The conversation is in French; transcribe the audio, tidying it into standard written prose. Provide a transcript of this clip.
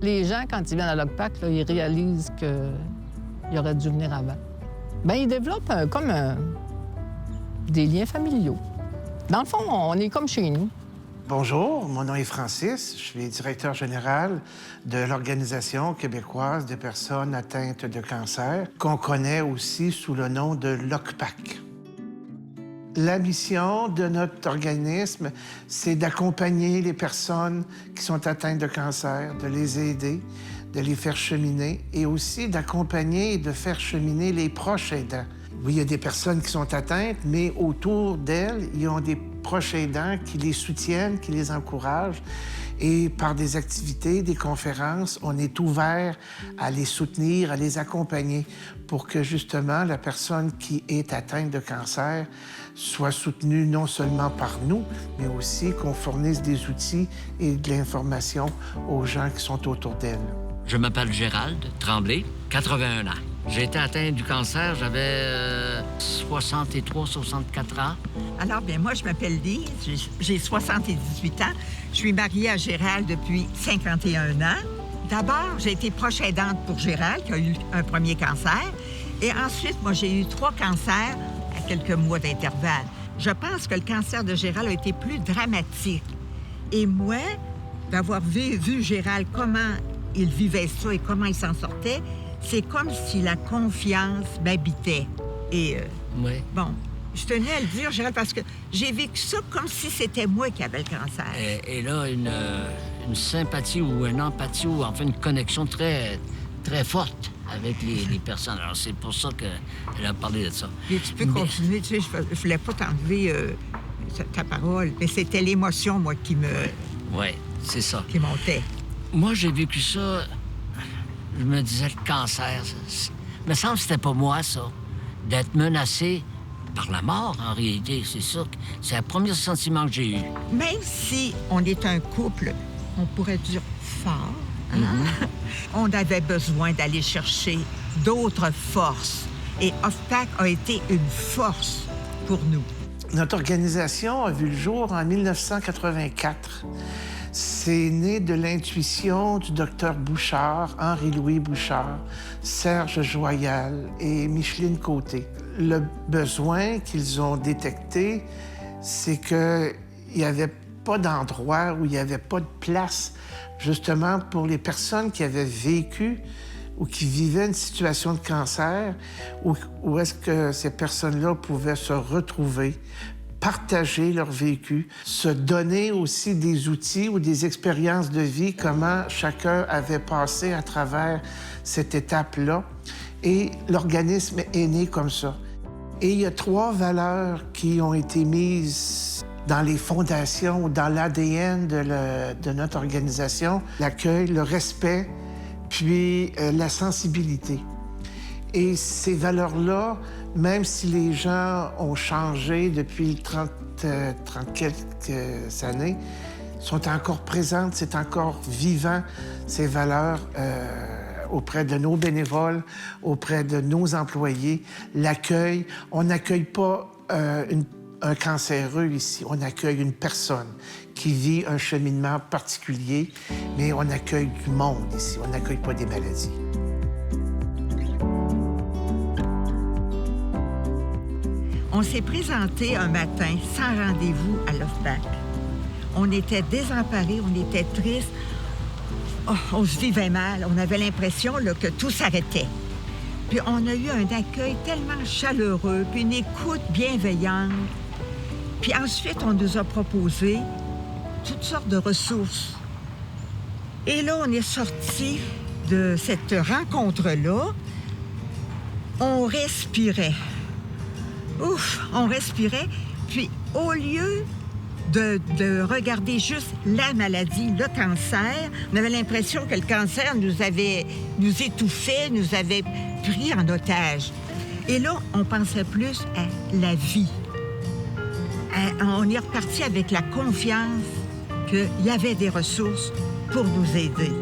Les gens, quand ils viennent à l'OCPAC, là, ils réalisent qu'ils auraient dû venir avant. Bien, ils développent des liens familiaux. Dans le fond, on est comme chez nous. Bonjour, mon nom est Francis. Je suis directeur général de l'Organisation québécoise des personnes atteintes de cancer, qu'on connaît aussi sous le nom de l'OCPAC. La mission de notre organisme, c'est d'accompagner les personnes qui sont atteintes de cancer, de les aider, de les faire cheminer et aussi d'accompagner et de faire cheminer les proches aidants. Oui, il y a des personnes qui sont atteintes, mais autour d'elles, ils ont des proches aidants qui les soutiennent, qui les encouragent. Et par des activités, des conférences, on est ouvert à les soutenir, à les accompagner pour que justement la personne qui est atteinte de cancer soit soutenue non seulement par nous, mais aussi qu'on fournisse des outils et de l'information aux gens qui sont autour d'elle. Je m'appelle Gérald Tremblay, 81 ans. J'ai été atteint du cancer, j'avais 63-64 ans. Alors, bien, moi, je m'appelle Lise, j'ai 78 ans. Je suis mariée à Gérald depuis 51 ans. D'abord, j'ai été proche aidante pour Gérald, qui a eu un premier cancer. Et ensuite, moi, j'ai eu 3 cancers à quelques mois d'intervalle. Je pense que le cancer de Gérald a été plus dramatique. Et moi, d'avoir vu Gérald, comment il vivait ça et comment il s'en sortait, c'est comme si la confiance m'habitait. Et Oui. bon, je tenais à le dire, Gérald, parce que j'ai vécu ça comme si c'était moi qui avais le cancer. Et là, une sympathie ou une empathie ou enfin une connexion très, très forte avec les personnes. Alors, c'est pour ça qu'elle a parlé de ça. Et tu peux continuer, tu sais, je voulais pas t'enlever ta parole, mais c'était l'émotion, moi, qui Oui, c'est ça. qui montait. Moi, j'ai vécu ça, je me disais, le cancer, me semble que c'était pas moi, ça, d'être menacé par la mort, en réalité. C'est ça, c'est le premier sentiment que j'ai eu. Même si on est un couple, on pourrait dire fort, hein? On avait besoin d'aller chercher d'autres forces. Et OCPAC a été une force pour nous. Notre organisation a vu le jour en 1984. C'est né de l'intuition du docteur Bouchard, Henri-Louis Bouchard, Serge Joyal et Micheline Côté. Le besoin qu'ils ont détecté, c'est qu'il n'y avait pas d'endroit où il n'y avait pas de place, justement, pour les personnes qui avaient vécu ou qui vivaient une situation de cancer, où est-ce que ces personnes-là pouvaient se retrouver, partager leur vécu, se donner aussi des outils ou des expériences de vie, comment chacun avait passé à travers cette étape-là. Et l'organisme est né comme ça. Et il y a 3 valeurs qui ont été mises dans les fondations ou dans l'ADN de notre organisation. L'accueil, le respect, puis la sensibilité. Et ces valeurs-là, même si les gens ont changé depuis 30 quelques années, sont encore présentes, c'est encore vivant, ces valeurs auprès de nos bénévoles, auprès de nos employés. L'accueil, on n'accueille pas un cancéreux ici, on accueille une personne qui vit un cheminement particulier, mais on accueille du monde ici, on n'accueille pas des maladies. On s'est présenté un matin sans rendez-vous à l'OCPAC. On était désemparés, on était tristes. Oh, on se vivait mal. On avait l'impression là, que tout s'arrêtait. Puis on a eu un accueil tellement chaleureux, puis une écoute bienveillante. Puis ensuite, on nous a proposé toutes sortes de ressources. Et là, on est sortis de cette rencontre-là. On respirait. Ouf, on respirait. Puis au lieu de regarder juste la maladie, le cancer, on avait l'impression que le cancer nous étouffait, nous avait pris en otage. Et là, on pensait plus à la vie. On est reparti avec la confiance qu'il y avait des ressources pour nous aider.